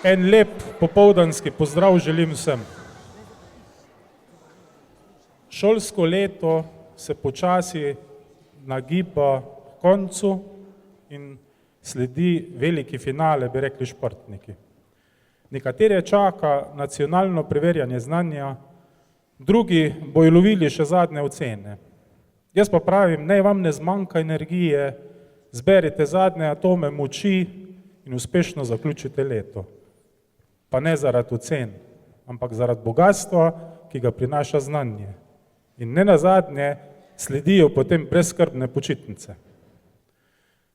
En lep popoldanski pozdrav želim vsem. Šolsko leto se počasi nagiba k koncu in sledi veliki finale, bi rekli športniki. Nekatere čaka nacionalno preverjanje znanja, drugi bojo lovili še zadnje ocene. Jaz pa pravim, naj vam ne zmanjka energije, zberite zadnje atome moči in uspešno zaključite leto. Pa ne zaradi ocen, ampak zaradi bogatstva, ki ga prinaša znanje. In ne nazadnje sledijo potem brezskrbne počitnice.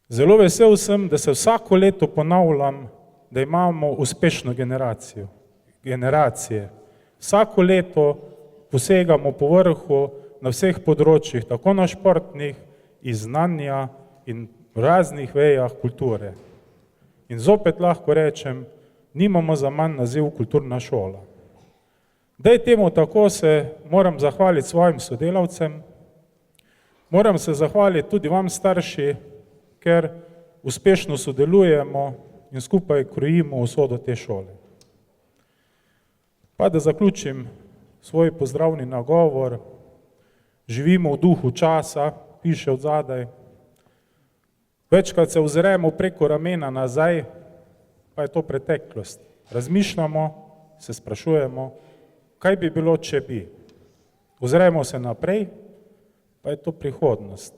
Zelo vesel sem, da se vsako leto ponavljam, da imamo uspešno generacije. Vsako leto posegamo po vrhu na vseh področjih, tako na športnih, iz znanja in raznih vejah kulture. In zopet lahko rečem, nimamo za manj naziv kulturna šola. Da je temu tako, se moram zahvaliti svojim sodelavcem, moram se zahvaliti tudi vam starši, ker uspešno sodelujemo in skupaj krojimo usodo te šole. Pa da zaključim svoj pozdravni nagovor, živimo v duhu časa, piše od zadaj. Večkrat se ozremo preko ramena nazaj, pa je to preteklost. Razmišljamo, se sprašujemo, kaj bi bilo, če bi. Ozremo se naprej, pa je to prihodnost.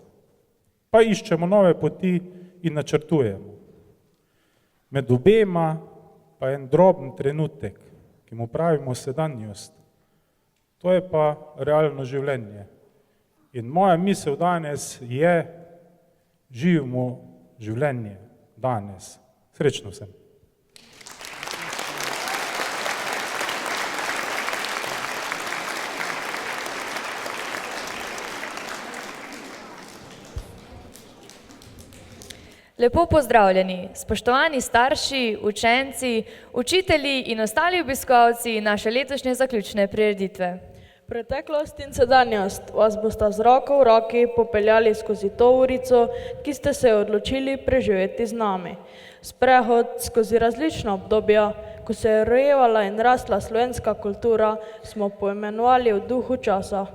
Pa iščemo nove poti in načrtujemo. Med obema pa je en droben trenutek, ki mu pravimo sedanjost. To je pa realno življenje. In moja misel danes je, živimo življenje danes. Srečno vsem. Lepo pozdravljeni, spoštovani starši, učenci, učitelji in ostali obiskovalci naše letošnje zaključne prireditve. Preteklost in sedanjost vas bosta z roko v roki popeljali skozi to urico, ki ste se odločili preživeti z nami. Sprehod skozi različna obdobja, ko se je rojevala in rasla slovenska kultura, smo poimenovali v duhu časa.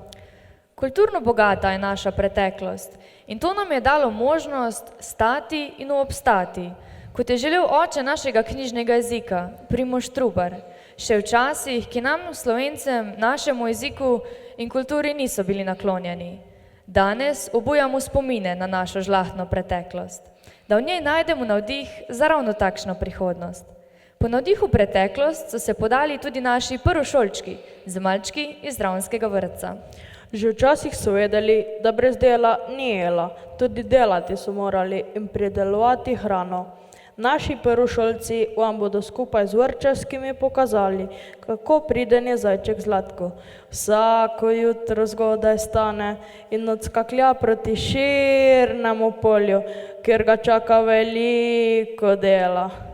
Kulturno bogata je naša preteklost in to nam je dalo možnost stati in obstati, kot je želel oče našega knjižnega jezika, Primož Trubar, še včasih, ki nam Slovencem, našemu jeziku in kulturi niso bili naklonjeni. Danes obujamo spomine na našo žlahtno preteklost, da v njej najdemo navdih za ravno takšno prihodnost. Po navdihu preteklost so se podali tudi naši prvošolčki, z malčki iz Dravnskega vrtca. Že včasih so vedeli, da brez dela ni jela, tudi delati so morali in pridelovati hrano. Naši prvošolci vam bodo skupaj z vrtčevskimi pokazali, kako priden je zajček Zlatko. Vsako jutro zgodaj stane in odskaklja proti širnemu polju, kjer ga čaka veliko dela.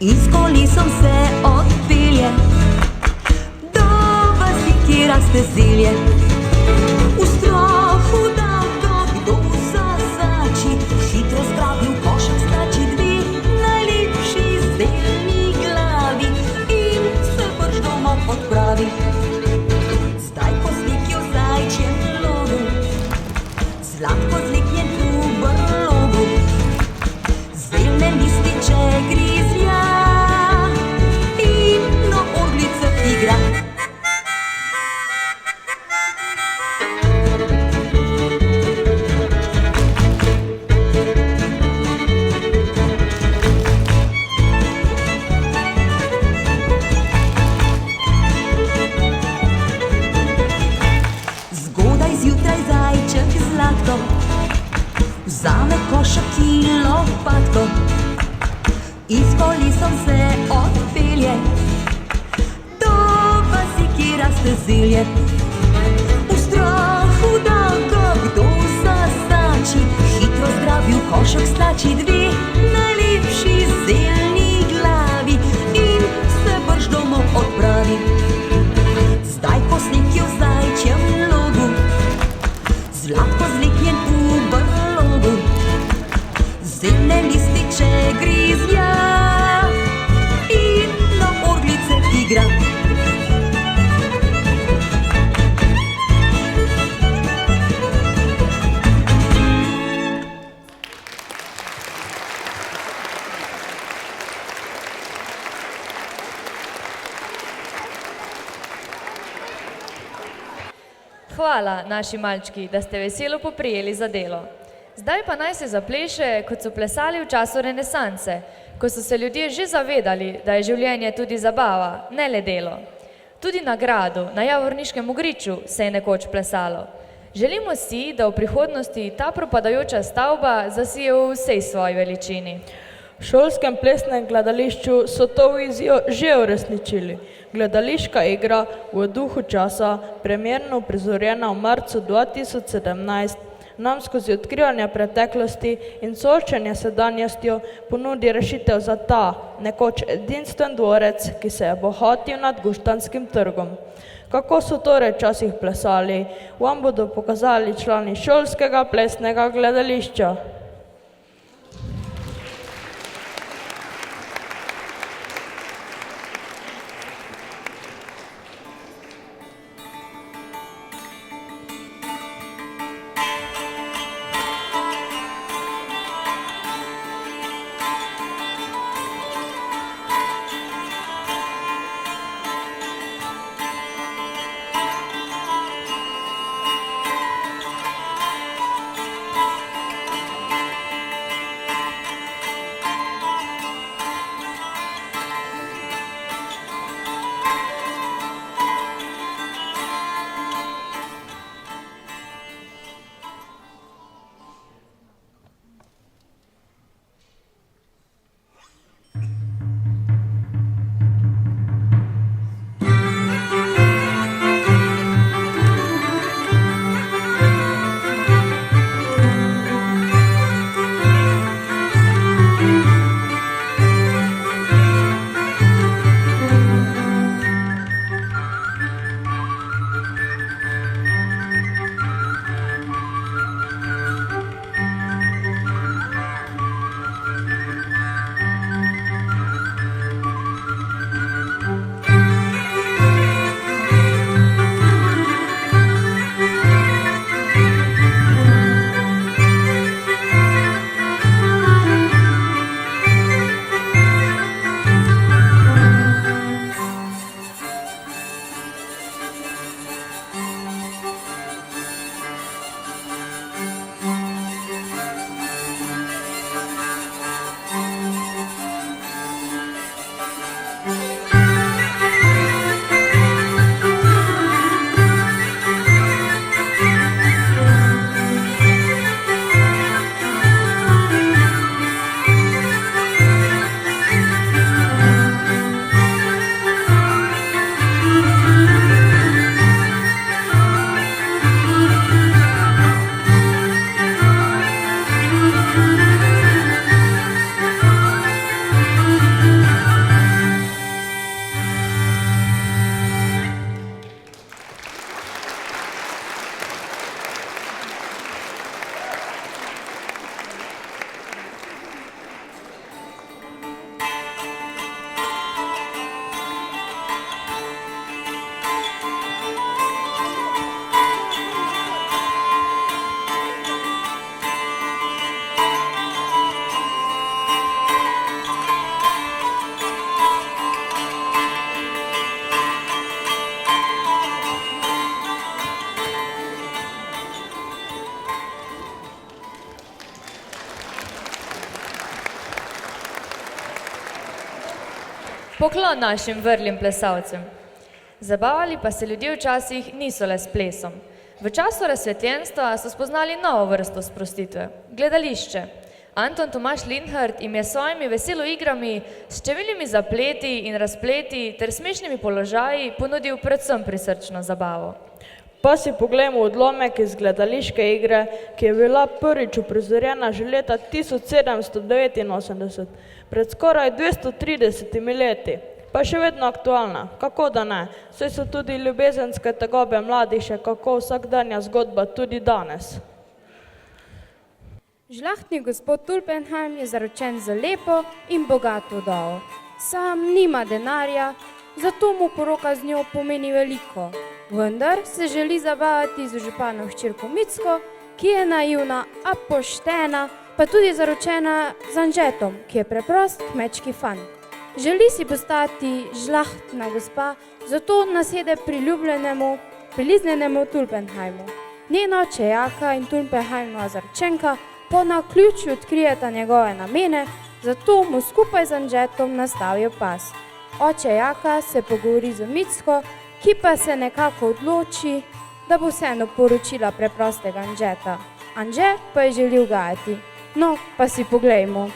in s kolesom se odpelje do vasi, kjer raste zelje. V strahu, da ga kdo zasači, hitro zgrabi v košek stači dve najlepši zelni glavi in se brž domov odpravi. Zdaj, ko sliki v zajčjem logu, zlatko zliknjen v brlogu, zelne lističe grizlja in na orglice igra. Zgodaj zjutraj zajček zlatko vzame košek in lopatko in s kolesom se odpelje do vasi, kjer raste zelje. V strahu, da ga kdo zasači, hitro zgrabi v košek stači dve najlepši zelni glavi in se brž domov odpravi. Zdaj, ko sliki v zajčjem logu, zlatko zliknjen v brlogu, zelne lističe grizlja in na orglice igra. Hvala, naši malčki, da ste veselo poprijeli za delo. Zdaj pa naj se zapleše, kot so plesali v času renesanse, ko so se ljudje že zavedali, da je življenje tudi zabava, ne le delo. Tudi na gradu, na Javorniškem ogriču se je nekoč plesalo. Želimo si, da v prihodnosti ta propadajoča stavba zasije v vsej svoji veličini. V šolskem plesnem gledališču so to vizijo že uresničili. Gledališka igra v duhu časa, premierno uprizorjena v marcu 2017, nam skozi odkrivanje preteklosti in soočenje s sedanjostjo ponudi rešitev za ta, nekoč edinstven dvorec, ki se je bohotil nad Guštanskim trgom. Kako so torej včasih plesali, vam bodo pokazali člani šolskega plesnega gledališča. Poklon našim vrlim plesalcem. Zabavali pa se ljudje včasih niso le s plesom. V času razsvetljenstva so spoznali novo vrsto sprostitve, gledališče. Anton Tomaž Linhart jim je s svojimi veselo igrami, s številnimi zapleti in razpleti ter smešnimi položaji ponudil predvsem prisrčno zabavo. Pa si poglejmo odlomek iz gledališke igre, ki je bila prvič uprizorjena že leta 1789, pred skoraj 230 leti. Pa še vedno aktualna, kako da ne, saj so tudi ljubezenske tegobe mladih še kako vsakdanja zgodba tudi danes. Žlahtni gospod Tulpenheim je zaročen z lepo in bogato vdovo. Sam nima denarja, zato mu poroka z njo pomeni veliko. Vendar se želi zabavati z župano hčerko Micko, ki je naivna, a poštena, pa tudi zaročena z Anžetom, ki je preprost kmečki fant. Želi si postati žlahtna gospa, zato nasede priliznenemu Tulpenheimu. Njen oče Jaka in Tulpenheimova zaročenka po naključju odkrijeta njegove namene, zato mu skupaj z Anžetom nastavijo pas. Oče Jaka se pogovori z Micko, ki pa se nekako odloči, da bo vseeno poročila preprostega Anžeta. Anže pa je želi ugajati. No, pa si poglejmo.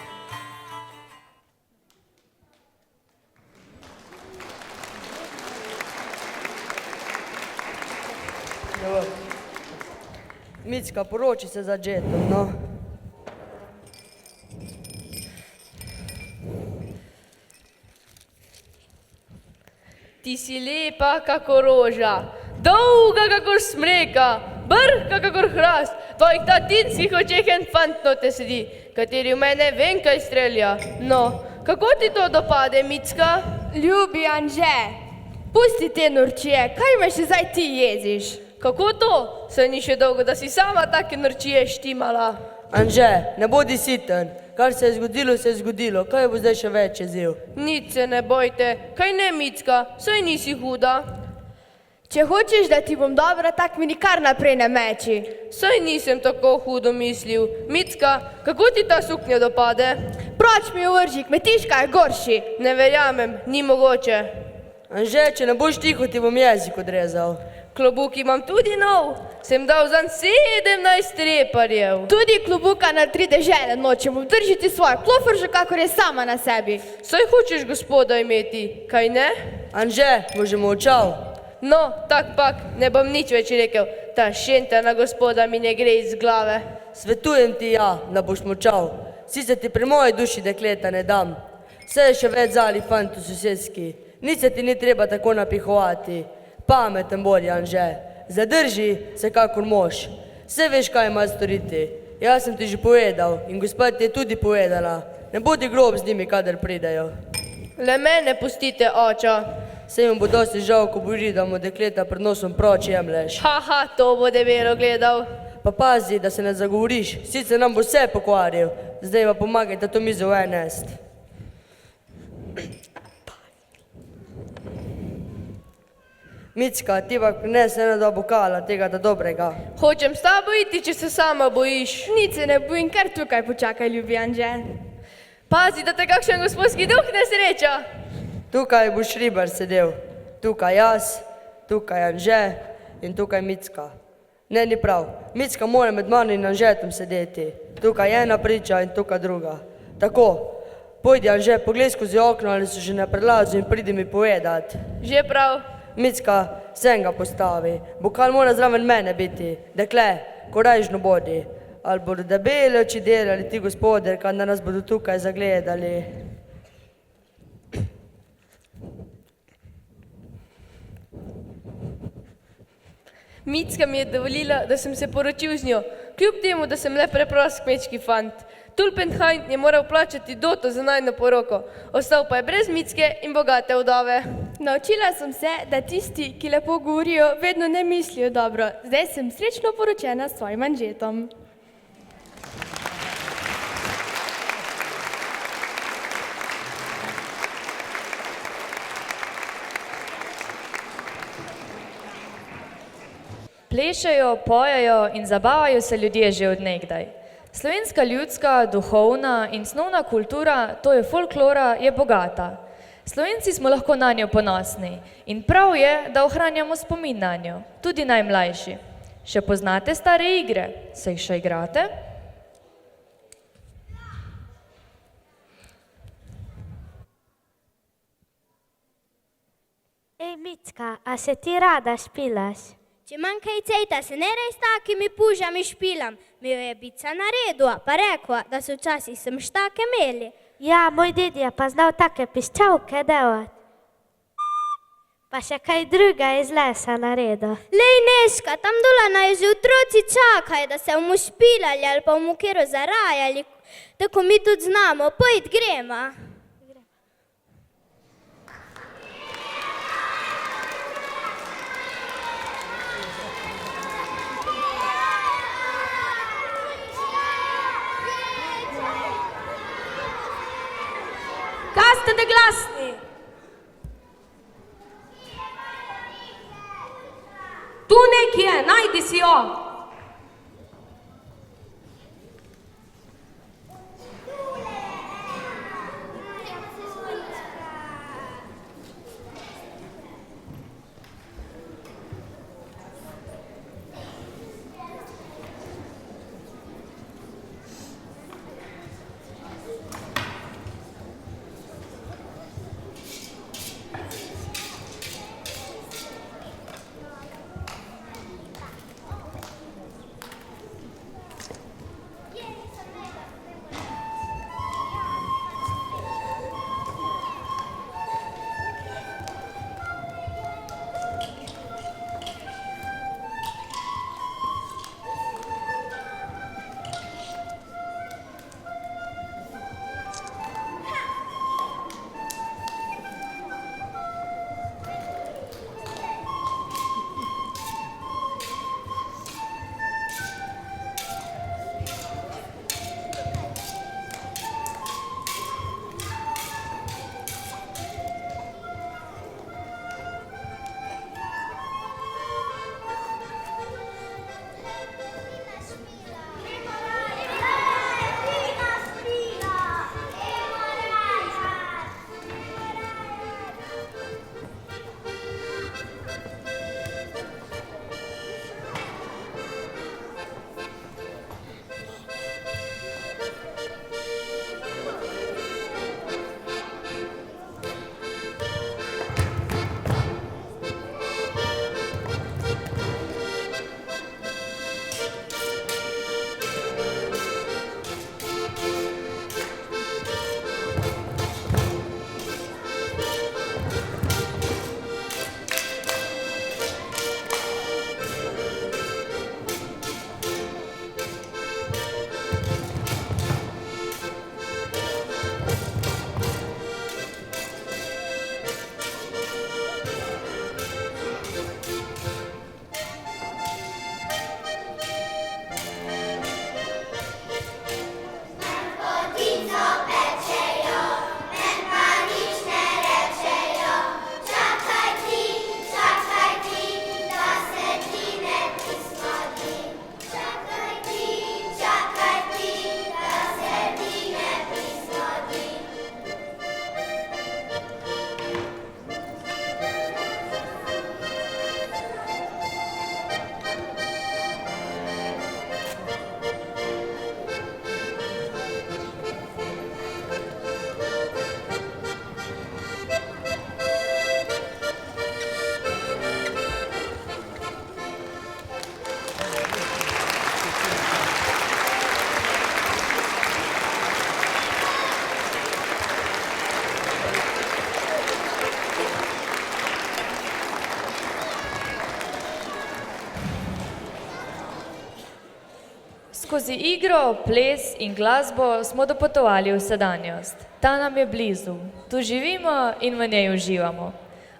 Micka, poroči se z Anžetom, no. Ti si lepa kako roža, dolga kakor smreka, brhka kakor hrast, tvojih tatinskih očeh en fant note sedi, kateri v mene vem kaj strelja. No, kako ti to dopade, Micka? Ljubi Anže, pusti te norčije, kaj me še zdaj ti jeziš? Kako to? Saj ni še dolgo, da si sama take norčije štimala. Anže, ne bodi siten, kar se je zgodilo, kaj bo zdaj še več jezel? Nič se ne bojte, kaj ne, Micka, saj nisi huda. Če hočeš, da ti bom dobra, tak mi nikar naprej ne meči. Saj nisem tako hudo mislil. Micka, kako ti ta suknja dopade? Proč mi vrži, kmetiška je gorši. Ne verjamem, ni mogoče. Anže, če ne boš tiho, ti bom jezik odrezal. Klobuk imam tudi nov, sem dal zanj 17 reparjev. Tudi klobuka na 3 dežele nočem obdržiti svojo klofržo, kakor je sama na sebi. Saj hočeš gospoda imeti, kaj ne? Anže, boš že molčal? No, tak pak, ne bom nič več rekel, ta šenta na gospoda mi ne gre iz glave. Svetujem ti ja, da boš molčal. Sicer ti pri moji duši dekleta ne dam. Vse je še več zali fant v sosedski, nič se ti ni treba tako napihovati. Pameten bodi, Anže, zadrži se kakor mož. Vse veš, kaj ima storiti. Jaz sem ti že povedal in gospa ti je tudi povedala. Ne bodi grob z njimi, kadar pridejo. Le mene pustite, oča. Sej mu bo dosti žal, ko boži, da mu dekleta pred nosom proč jemleš. Haha, to bo debelo gledal. Pa pazi, da se ne zagovoriš, sicer nam bo vse pokvaril. Zdaj pa pomagaj, da to mizo nest. Micka, ti pa prinesi ena dva bokala, tega da dobrega. Hočem s tabo iti, če se sama bojiš. Nič se ne bojim, kar tukaj počakaj, ljubi Anže. Pazi, da te kakšen gospodski duh ne sreča. Tukaj bo Šribar sedel, tukaj jaz, tukaj Anže in tukaj Micka. Ne, ni prav, Micka mora med mano in Anžetom sedeti. Tukaj ena priča in tukaj druga. Tako, pojdi Anže, poglej skozi okno, ali so že na predlazu in pridi mi povedat. Že prav. Micka, sem ga postavi, bokal mora zraven mene biti, dekle, korajžno bodi. Ali bodo debele oči delali ti gospoder, kad na nas bodo tukaj zagledali. Micka mi je dovolila, da sem se poročil z njo, kljub temu, da sem le preprost kmečki fant. Tulpenheim je moral plačati doto za najino poroko, ostal pa je brez Micke in bogate vdove. Naučila sem se, da tisti, ki lepo govorijo, vedno ne mislijo dobro. Zdaj sem srečno poročena s svojim Anžetom. Plešejo, pojejo in zabavajo se ljudje že od nekdaj. Slovenska ljudska, duhovna in snovna kultura, to je folklora, je bogata. Slovenci smo lahko na njo ponosni in prav je, da ohranjamo spomin na njo, tudi najmlajši. Še poznate stare igre? Se jih še igrate? Ej, Micka, a se ti rada špilaš? Če manj kaj cejta, se ne rej s takimi pužami špilam. Mi jo je bica naredila, pa rekla, da so včasih sem štake imeli. Ja, moj ded je pa znal take piščalke delati. Pa še kaj druga iz lesa naredil. Lej, Neška, tam dole naj že otroci čakajo, da se bomo špilali ali pa bomo kjero zarajali. Tako mi tudi znamo, pojd grema. Kaj ste da glasni? Tu nekje je, najdi si jo. Skozi igro, ples in glasbo smo dopotovali v sedanjost. Ta nam je blizu, tu živimo in v njej uživamo.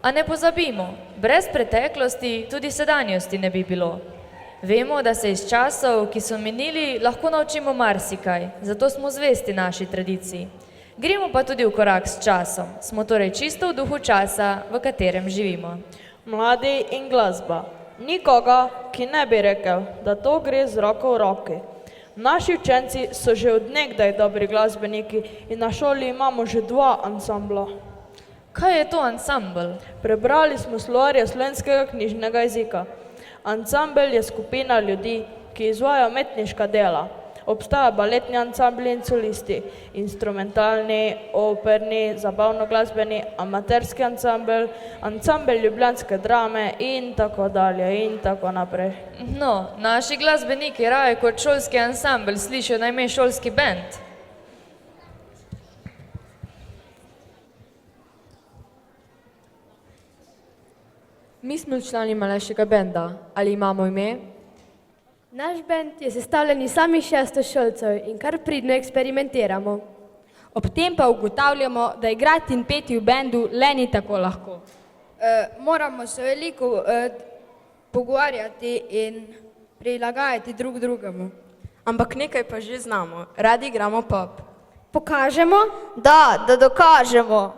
A ne pozabimo, brez preteklosti tudi sedanjosti ne bi bilo. Vemo, da se iz časov, ki so minili, lahko naučimo marsikaj, zato smo zvesti naši tradiciji. Gremo pa tudi v korak s časom, smo torej čisto v duhu časa, v katerem živimo. Mladi in glasba. Nikoga, ki ne bi rekel, da to gre z roko v roki. Naši učenci so že od nekdaj dobri glasbeniki in na šoli imamo že 2 ansambla. Kaj je to ansambl? Prebrali smo slovarje slovenskega knjižnega jezika. Ansambel je skupina ljudi, ki izvaja umetniška dela. Obstaja baletni ansambli in solisti, instrumentalni, operni, zabavno-glasbeni, amaterski ansambel, ansambel ljubljanske drame in tako dalje in tako naprej. No, naši glasbeniki raje kot šolski ansambl slišijo na ime šolski bend. Mi smo člani malejšega benda. Ali imamo ime? Naš bend je sestavljen iz samih šestošolcev in kar pridno eksperimentiramo. Ob tem pa ugotavljamo, da igrati in peti v bendu le ni tako lahko. Moramo se veliko pogovarjati in prilagajati drug drugemu. Ampak nekaj pa že znamo. Radi igramo pop. Pokažemo? Da dokažemo.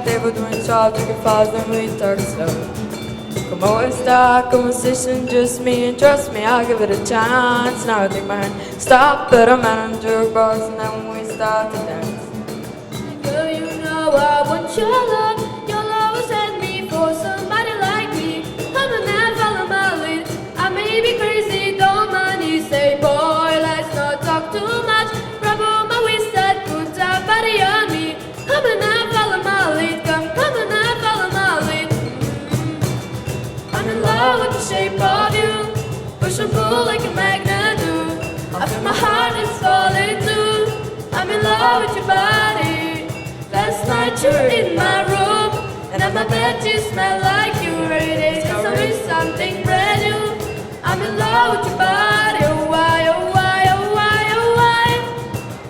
They were doing job, drinking fast, then we started slow. Come on, start conversation, just me and trust me, I'll give it a chance. Now I take my hand, stop, put a man on jukebox, and then we start to dance. Girl, you know I want your love. Your love will set me for somebody like me. I'm a man, follow my lead. I may be crazy, don't mind you say, boy, let's not talk too much. Rub on my waist, that put that body on me. I'm a man, follow my lead. Come and now follow my lead. I'm in love with the shape of you. Push and pull like a magnet do. I feel my heart is falling too. I'm in love with your body. Last night you were in my room, and at my bed you smell like you. Every day there's always something brand new. I'm in love with your body. Oh why, oh why, oh why, oh why.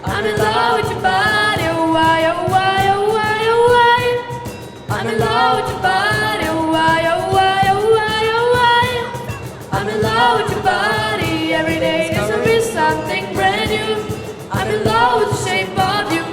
I'm in love with your body. Oh why, oh why, oh why, oh why. I'm in love with your body. Oh why, oh why, oh why, oh why. I'm in love with your body. Every day there's always something brand new. I'm in love with the shape of you.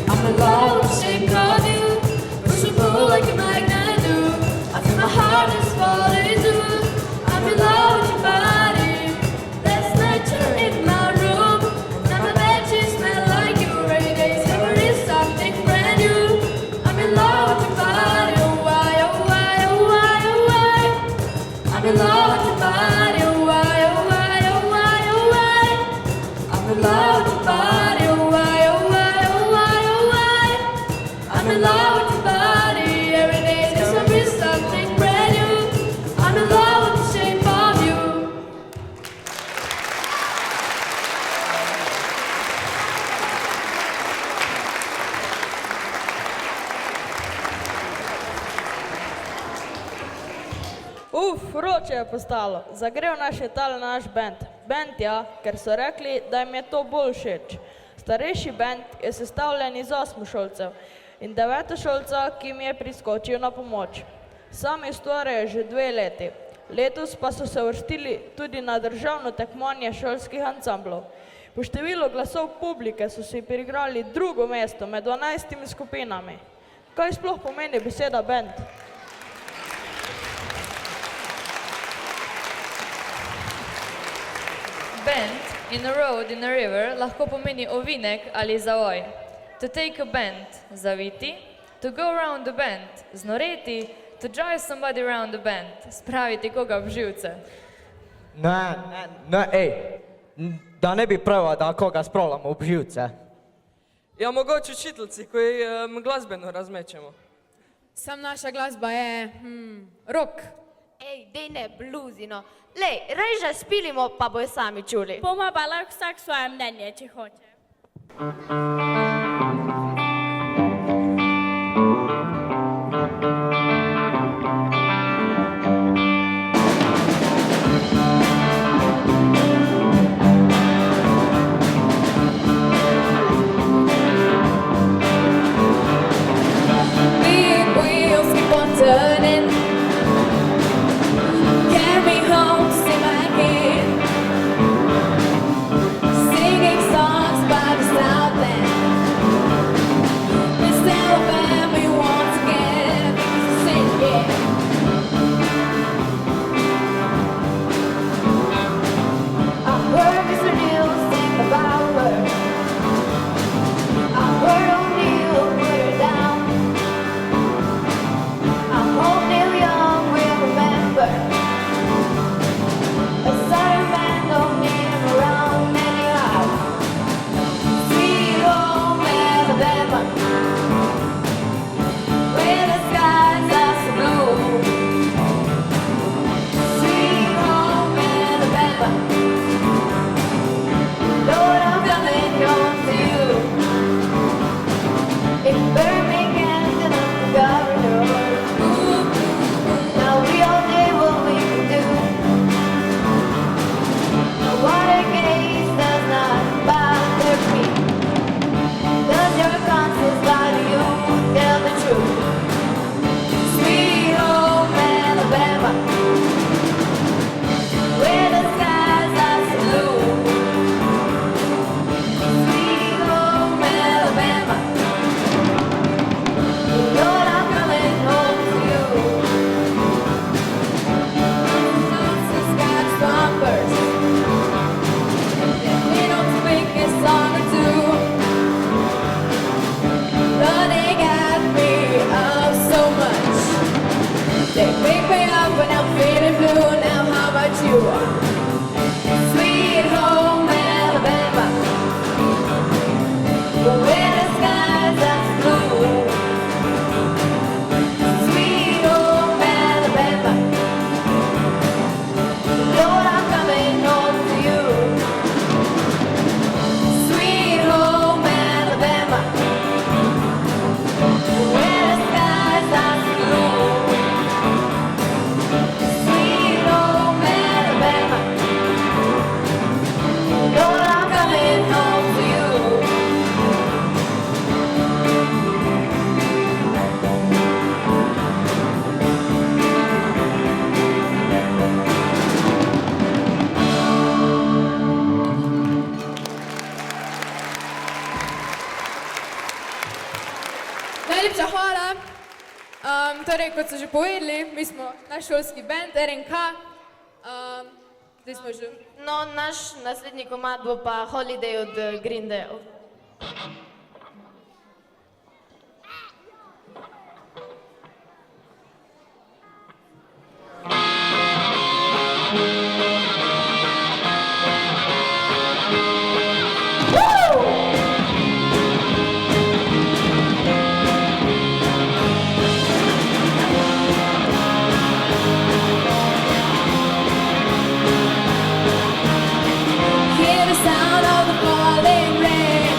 I'm in love with the shape of you. Push and pull like a magnet do. I feel my heart is falling too. I'm in love with your body. Last night you were in my room. Now my bed sheets smell like you. Every day there is something brand new. I'm in love with your body. Oh why, oh why, oh why, oh why. I'm in love with your body. Oh why, oh why, oh why, oh why. I'm in love with your body. Oh why, oh why, oh why, oh why. I'm in love with your body. Every day there's always something brand new. I'm in love with the shape of you. Vroče je postalo. Zagrev naš je tale naš bend. Bend ja, ker so rekli, da jim je to bolj všeč. Starejši bend je sestavljen iz osmošolcev in devetošolca, ki mi je priskočil na pomoč. Sami ustvarjajo že 2 leti. Letos pa so se uvrstili tudi na državno tekmovanje šolskih ansamblov. Po številu glasov publike so si priigrali 2. mesto med 12 skupinami. Kaj sploh pomeni beseda bend? Bend in a road in a river lahko pomeni ovinek ali zavoj. To take a bend, zaviti, to go around the bend, znoreti, to drive somebody around the bend, spraviti koga v živce. Ne, ej, da ne bi prva, da koga spravljamo v živce. Ja, mogoče učiteljci, koji glasbeno razmećemo. Sam naša glasba je rock. Ej, dej ne, bluzino. Lej, reža spilimo, pa bojo sami čuli. Bomo pa lahko vsak svoje mnenje, če hoče. Big wheels keep on turning. Carry me home to see my kid. Singing songs by the Southland. Let's tell a family once again. Sing it. I heard Mr. Neil sing about her. I heard O'Neill put her down. I hope Neil Young will remember. A southern man don't need him around anyhow. Sweet home Alabama, where the skies are so blue. Sweet home Alabama, Lord, I'm coming home to you. If Birmingham didn't the governor, now we all did what we could do. The Watergate does not bother me. Does your conscience bother you? Tell the truth. Sweet home Alabama, where the skies are so blue. Sweet home Alabama, Lord, I'm coming home to you. Nonsense got stompers. They don't speak a song or two. But they got me up so much. They pick me up when I'm feeling blue. Now how about you? Sweet home Alabama, where the skies are blue. Sweet home Alabama, Lord, I'm coming home to you. Sweet home Alabama, where the skies are blue. Sweet home Alabama, Lord, I'm coming home to you. Najlepša hvala. Torej, kot so že povedali, mi smo naš šolski band RNK. Zdaj smo že... No, naš naslednji komad bo pa Holiday od Green Day. Hear the sound of the falling rain.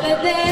holiday.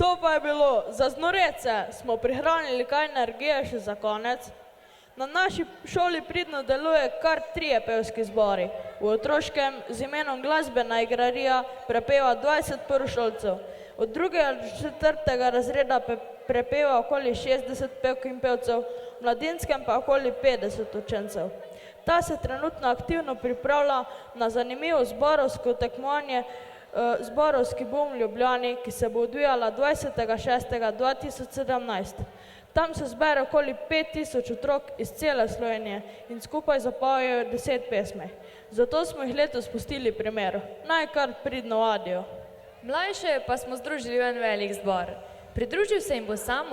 To pa je bilo za znorece, smo prihranili kaj energije še za konec. Na naši šoli pridno deluje kar 3 pevski zbori. V otroškem z imenom Glasbena igrarija prepeva 20 prvošolcev. Od 2. do 4. razreda prepeva okoli 60 pevk in pevcev, v mladinskem pa okoli 50 učencev. Ta se trenutno aktivno pripravlja na zanimivo zborovsko tekmovanje Zborovski bum v Ljubljani, ki se bo odvijala 20.6.2017. Tam se zbere okoli 5000 otrok iz cele Slovenije in skupaj zapojejo 10 pesmi. Zato smo jih letos pustili primer. Naj kar pridno vadijo. Mlajše pa smo združili v en velik zbor. Pridružil se jim bo Sam,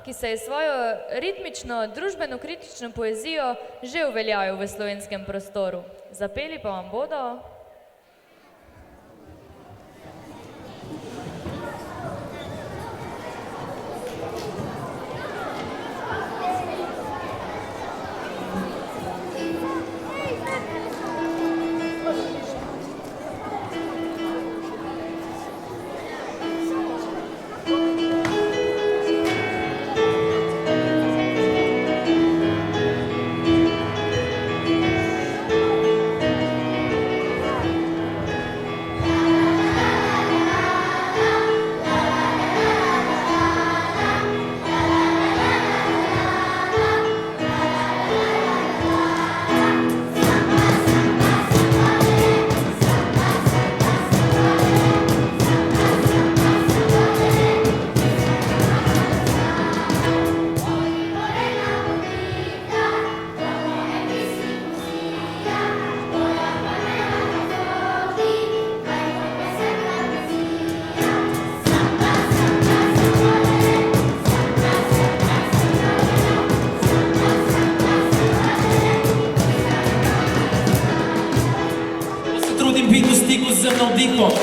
ki se je svojo ritmično, družbeno-kritično poezijo že uveljavil v slovenskem prostoru. Zapeli pa vam bodo...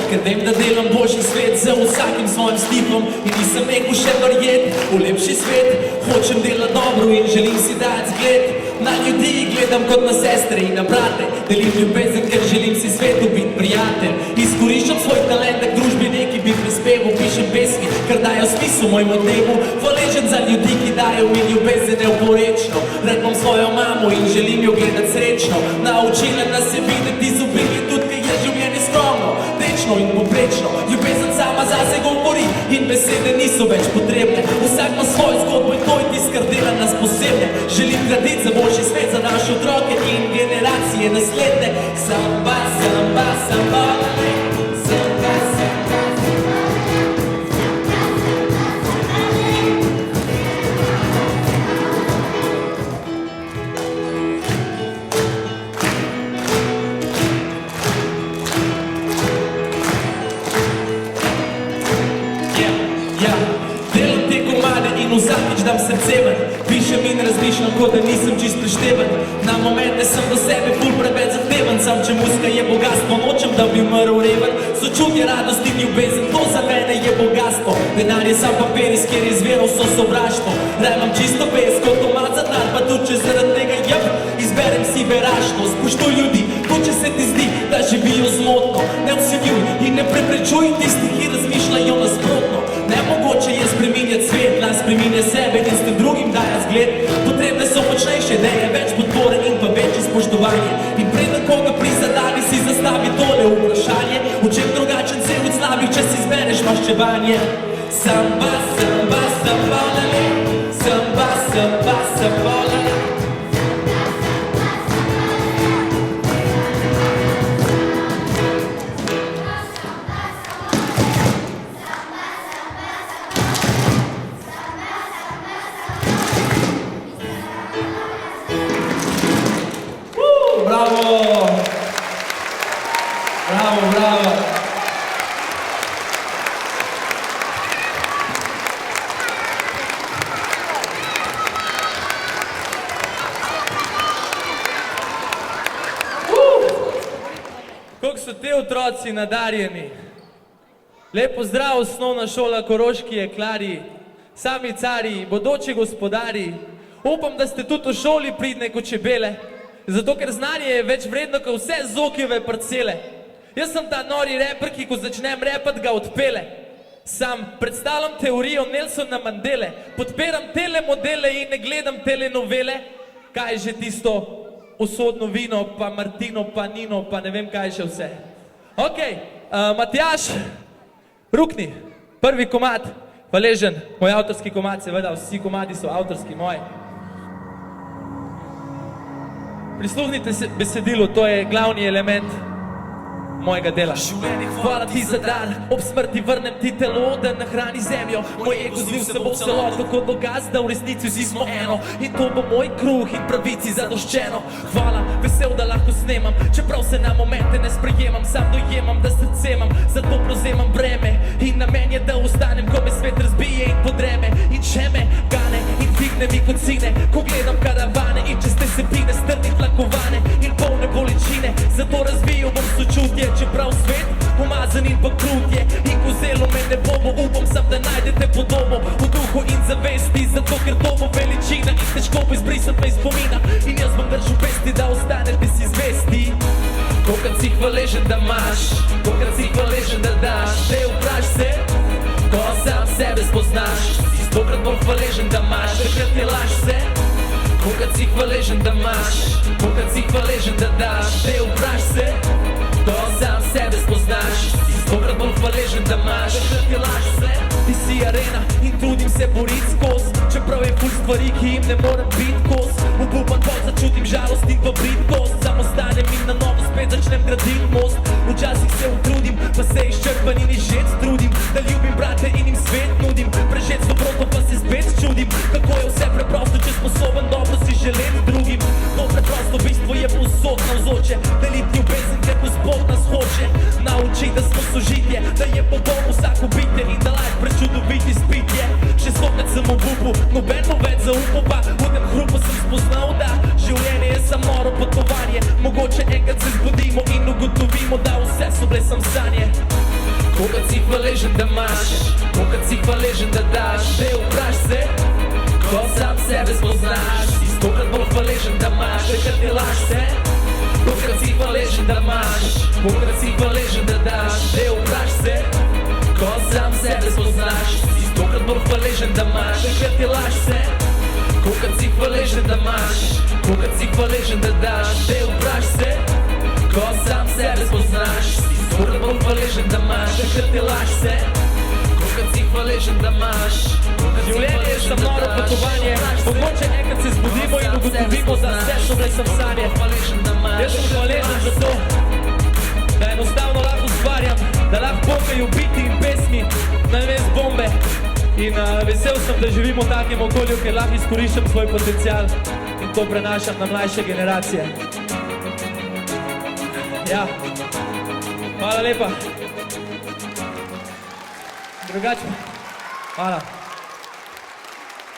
Ker vem, da delam boljši svet za vsakim svojim stikom in nisem rekel še verjet v lepši svet. Hočem delati dobro in želim si dati zgled. Na ljudi gledam kot na sestre in na brate. Delim ljubezen, ker želim si svetu biti prijatelj. Izkoriščam svoj talent, da k družbi neki bi prispeval. Pišem pesmi, ker dajo smisel mojemu dnevu. Hvaležen za ljudi, ki dajo mi ljubezen neoporečno. Rad imam svojo mamo in želim jo gledati srečno. Naučila nas je videti z obilje, tudi kaj je življenje skromno, tečno in poprečno. Ljubezen sama zase govori in besede niso več potrebne. Vsak ima svojo zgodbo in to je tisto, kar dela nas posebne. Želim graditi za boljši svet za naše otroke in generacije naslednje. Samba, samba, samba, samba, samba, samba. kot da nisem čist prišteven. Na momente sem do sebe ful preveč zahteven, sam če muska je bogatstvo, nočem da bi umrl reven. Sočutje, radost in ljubezen, to za mene je bogatstvo. Denar je sam papir, iz kjer je izviro vso sovraštvo. Raj imam čisto pes, kot tomat za dar, pa tudi če zaradi tega izberem si verašno. Spoštuj ljudi, tudi če se ti zdi, da živijo zmotno. Ne vsiljuj in ne preprečuj tistih, ki razmišljajo nasprotno. Nemogoče je spreminjati svet, nas spreminja sebe in s tem drugim daje zgled. Potrebne so močnejše ideje, več podpore in pa večje spoštovanje. In preden koga prizadani, si zastavi tole vprašanje: v čem drugačen cel od slabih, če si izbereš maščevanje? Samba, samba, samba, lale, samba, samba, samba, lale. Bravo! Bravo, bravo! Kako so te otroci nadarjeni! Lep pozdrav, osnovna šola Koroški jeklarji, sami carji, bodoči gospodarji. Upam, da ste tudi v šoli pridne kot čebele. Zato, ker znanje je več vredno, kot vse Zokijeve parcele. Jaz sem ta nori reper, ki ko začnem repat, ga odpele. Sam predstavljam teorijo Nelsona Mandele, podpiram tele modele in ne gledam telenovele. Kaj je že tisto usodno vino, pa Martino, pa Nino, pa ne vem kaj še vse. Ok, Matjaž, rukni, prvi komad, hvaležen, moj avtorski komad, seveda vsi komadi so avtorski moji. Prisluhnite besedilu, to je glavni element mojega dela. Hvala ti za dar, ob smrti vrnem ti telo, da nahrani zemljo. Moj ego zvil se bo v celoto kot dokaz, da v resnici vsi smo eno. In to bo moj kruh in pravici zadoščeno. Hvala, vesel, da lahko snemam, čeprav se na momente ne sprejemam. Sam dojemam, da srce imam, zato prevzemam breme. In namen je, da ostanem, ko me svet razbije in podreme. In če me gane in dvigne mi kot sine, ko gledam karavane in čez te sebine strni tlakovane in polne bolečine. Zato razvijal bom sočutje, čeprav svet umazan in pa krut je. In ko zelo me ne bomo, upam sam, da najdete podobo v duhu in zavesti. Zato ker to bo veličina in težko bo izbrisati me iz spomina. In jaz bom držal pesti, da ostanete si zvesti. Kolikrat si hvaležen, da imaš, kolikrat si hvaležen, da daš. Te vpraš se, ko sam sebe spoznaš. Si stokrat bolj hvaležen, da imaš, takrat je laž se. Kolikrat si hvaležen, da imaš, kolikrat si hvaležen, da daš. Te vpraš se, ko sam sebe spoznaš. Si stokrat bolj hvaležen, da imaš, takrat je laž se. Ti si arena in trudim se borit skoz, čeprav je ful stvari, ki jim ne morem bit kos. Obupan pot začutim žalost in pa britkost, samo stanem in na novo spet začnem gradit most. Včasih se utrudim, pa se izčrpan in izžet trudim, da ljubim brate in jim svet nudim. Prežet s dobroto pa se spet čudim, kako je vse preprosto, če sposoben dobro si želet drugim. To preprosto bistvo je povsod navzoče, delit ljubezen, ker Gospod nas hoče. Nauči, da smo sožitje, da je Bogom vsako bitje in da life prečudoviti spitje. Še stokrat sem obupu, noben mu več zaupal, pa v tem hrupu sem spoznal, da življenje je samo noro potovanje. Mogoče enkrat se zbudimo in ugotovimo, da vse so bile sam sanje. Kolikrat si hvaležen, da imaš, kolikrat si hvaležen, da daš. Te vpraš se, ko sam sebe spoznaš. Si stokrat bolj hvaležen, da imaš, takrat je laž se. Kolikrat si hvaležen, da imaš, kolikrat si hvaležen, da daš. Te vpraš se, ko sam sebe spoznaš. Si stokrat bolj hvaležen, da imaš, takrat je laž se. Kolikrat si hvaležen, da imaš, kolikrat si hvaležen, da daš. Te vpraš se, ko sam sebe spoznaš. Si stokrat bolj hvaležen, da imaš, takrat je laž se. Kolikrat si hvaležen, da imaš. Življenje je samo noro potovanje, mogoče enkrat se zbudimo in ugotovimo, da vse so bile sam sanje. Jaz sem hvaležen za to, da enostavno lahko ustvarjam, da lahko pokajo biti in pesmi na namesto bombe. In vesel sem, da živim v takem okolju, ker lahko izkoriščam svoj potencial in to prenašam na mlajše generacije. Ja, hvala lepa. Drugače, hvala.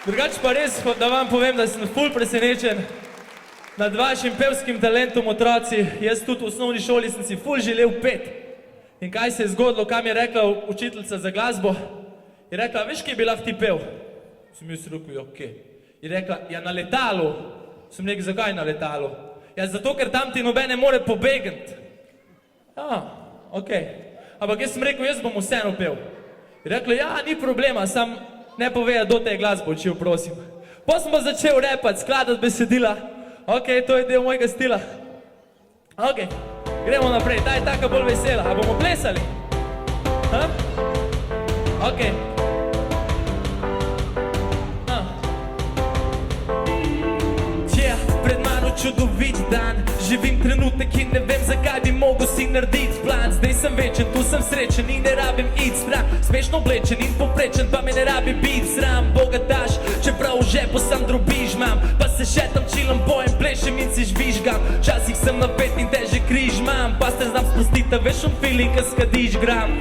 Drugače pa res, da vam povem, da sem ful presenečen nad vašim pevskim talentom, otroci. Jaz tudi v osnovni šoli sem si ful želel peti. In kaj se je zgodilo, kam je rekla učiteljica za glasbo? Je rekla, veš, kje bi lahko ti pel? Sem jaz rekel, ja, kje? Je rekla, ja, na letalu. Sem rekel, zakaj na letalu? Ja, zato, ker tam ti noben ne more pobegniti. Ja, okej. Ampak jaz sem rekel, jaz bom vseeno pel. Je rekla, ja, ni problema, sam ne povedal, kdo te je glasbo učil, prosim. Potem sem pa začel repati, skladati besedila. Okej, to je del mojega stila. Okej, gremo naprej, ta je taka bolj vesela. A bomo plesali? Okej. Pred mano čudovit dan, živim trenutek in ne vem, zakaj bi mogel si narediti plan. Zdaj sem večen, tu sem srečen in ne rabim iti stran. Smešno oblečen in poprečen, pa me ne rabi biti sram. Bogataš, čeprav v žepu sam drobiž imam, pa se šetam, čilam, bojem, plešem in si žvižgam. Včasih sem napet in težek križ imam, pa se znam spustiti, veš on feeling, ko skadiš gram.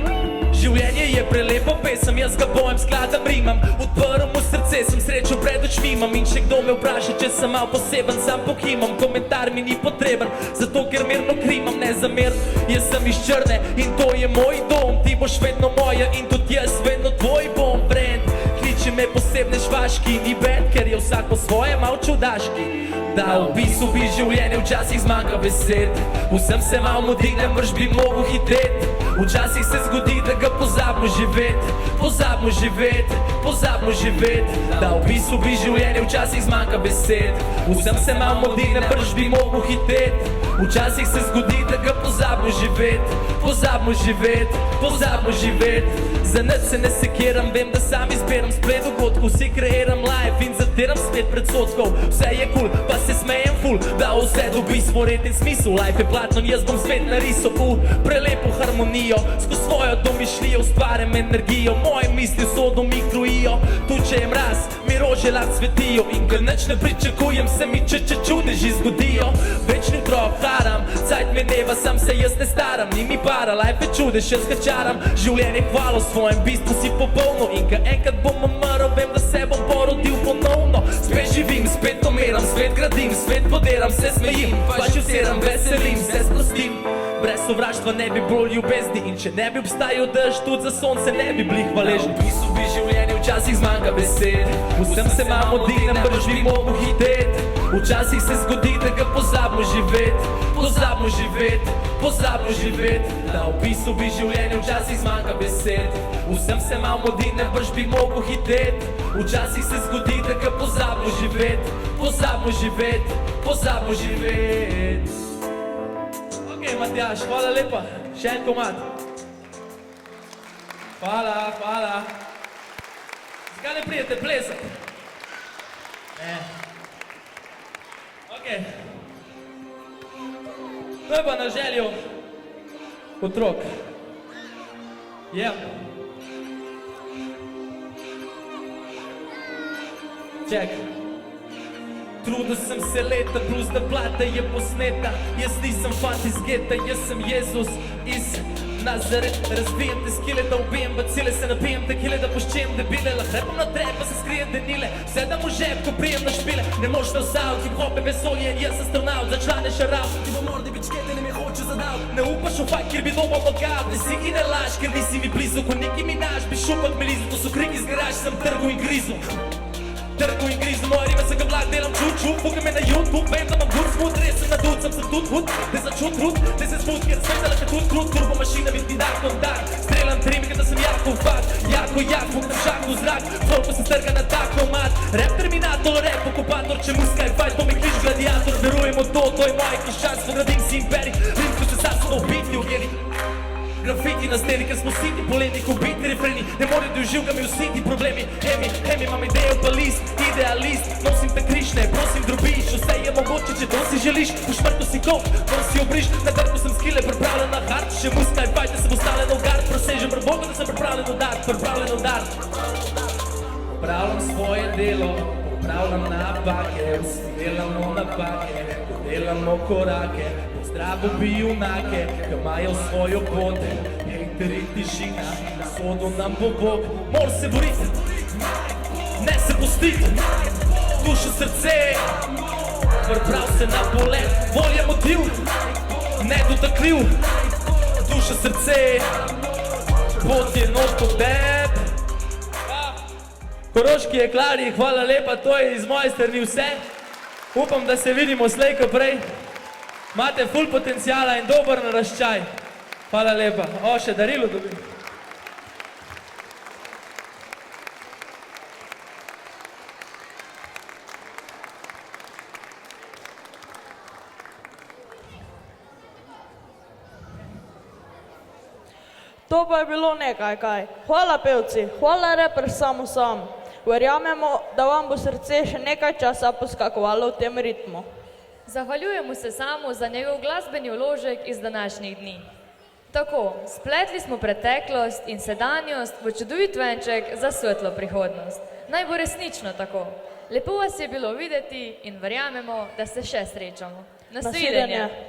Življenje je prelepo pesem, jaz ga bojem, skladam, rimam. Odprl mu srce, sem srečo pred očmi imam. In še kdo me vpraša, če sem mal poseben, sam pokimam. Komentar mi ni potreben, zato ker mirno krimam. Ne zamer, jaz sem iz Črne in to je moj dom. Ti boš vedno moja in tudi jaz vedno tvoj bom, friend. Kliči me posebne švaški, ni bed, ker je vsak po svoje mal čudaški. Da v bistvu bi življenje včasih zmanjka besed. Vsem se mal modinem, vrš bi mogo hiteti. Včasih se zgodi, da ga pozabimo živeti, pozabimo živeti, pozabimo živeti. Da v bistvu bi življenje včasih zmanjka besed. Vsem se mal modinem, vrš bi mogo hiteti. Včasih se zgodi, da ga pozabimo živeti, pozabimo živeti, pozabimo živeti. Za nič se ne sekiram, vem, da sam izberam splet dogodkov. Si kreiram life in zatiram svet predsotkov. Vse je cool, pa se smejem ful, da vse dobi svoj red in smisel. Life je platno, jaz bom svet narisal v prelepo harmonijo. Skozi svojo domišljijo ustvarjam energijo. Moje misli so do mi krojijo. Tu če je mraz, mi rože lahko svetijo. In ker nič ne pričakujem, se mi čudeži zgodijo. Večni otrok haram, cajt mineva, sam se jaz ne staram. Ni mi para, life je čudež, jaz ga čaram. Življenje hvalo, v svojem bistvu si popolno. In ka enkrat bom umrl, vem, da se bom porodil ponovno. Spet živim, spet umiram, svet gradim, svet poderam, se smejim, pač usiram, veselim, se sprostim. Brez sovraštva ne bi bilo ljubezni in če ne bi obstajal dež, tudi za sonce ne bi bili hvaležni. V bistvu bi življenje včasih zmanjka besed. Vsem se mal modinem, brž bi mogo hiteti. Včasih se zgodi, da ga pozabimo živeti, pozabimo živeti, pozabimo živeti. Da v bistvu bi življenje včasih zmanjka besed. Vsem se mal modinem, brž bi mogo hiteti. Včasih se zgodi, da ga pozabimo živeti, pozabimo živeti, pozabimo živeti. Matjaž, hvala lepa, še en komad. Hvala, hvala. Zakaj ne prijete plesati? Ne. Okej. To je pa na željo otrok. Ček. Trudil sem se leta, plus da plata je posneta. Jaz nisem fant iz geta, jaz sem Jezus iz Nazaret. Razvijem te skile, da ubijem bacile, se napijem tekile, da poščem debile. Lahko na trep, pa se skrijem denile, sedam v žep, ko prijem na špile. Ne moš me vsavit, hip-hop je vesolje, jaz sem astronaut, za člane šarav. Ti bo mordi bičkete, ne me hoče zadal. Ne upaš v fajt, kjer bi dobo nokav. Ne si ki ne laž, ker nisi mi blizu, ko neki mi naš, bi šupat me lizu. To so kriki z garaž, sem trgu in grizu. Trgu in grizu, moje rime se ga vlak delam čut, fuka me na YouTube, vem da imam good smooth, res sem na dud, sem tudi hud, ne začut trud, ne se smut, ker sve se lahko tudi turbo mašina mi ti dar kontakt, strelam trimi, da sem jako fakt, jak, fuk na šaku zrak, folko se strga na tako mat, rap terminator, rap okupator, če muska je fajt, to mi klič gladiator, verujemo to je moje kišanstvo, gradim si imperij, rimsko se sasno ubiti, ugeri. Grafiti na steni, ker smo siti poleni, ko biti refreni, ne morajo doživljami vsi ti problemi. Hemi, imam idejo pa list, idealist, nosim te krišne, prosim drobiš, vse je mogoče, če to si želiš, v šmrtu si kop, to si obriš, na trku sem skile, pripravljen na hard, še muska je fajt, da sem ostalen v gard, prosežem prebogo, da sem pripravljen v dart. Popravljam svoje delo, popravljam napake, vsi delamo napake, delamo korake, zdravo bi junake, ki imajo svojo pot, hejteri tišina, sodo nam bo Bog, mor se boriti. ne se pustiti, dušo, srce, priprav se na polet, volja, motiv, nedotakljiv, dušo, srce, pot je not kot teb. Koroški jeklarji, hvala lepa, to je iz moje strani vse. Upam, da se vidimo slej ko prej. Imate ful potencijala in dober naraščaj. Hvala lepa. O, še darilo dobim. To pa je bilo nekaj kaj. Hvala pevci, hvala reper sam. Verjamemo, da vam bo srce še nekaj časa poskakovalo v tem ritmu. Zahvaljujemo se Samu za njegov glasbeni vložek iz današnjih dni. Tako, spletli smo preteklost in sedanjost v čudovit venček za svetlo prihodnost. Naj bo resnično tako. Lepo vas je bilo videti in verjamemo, da se še srečamo. Nasvidenje!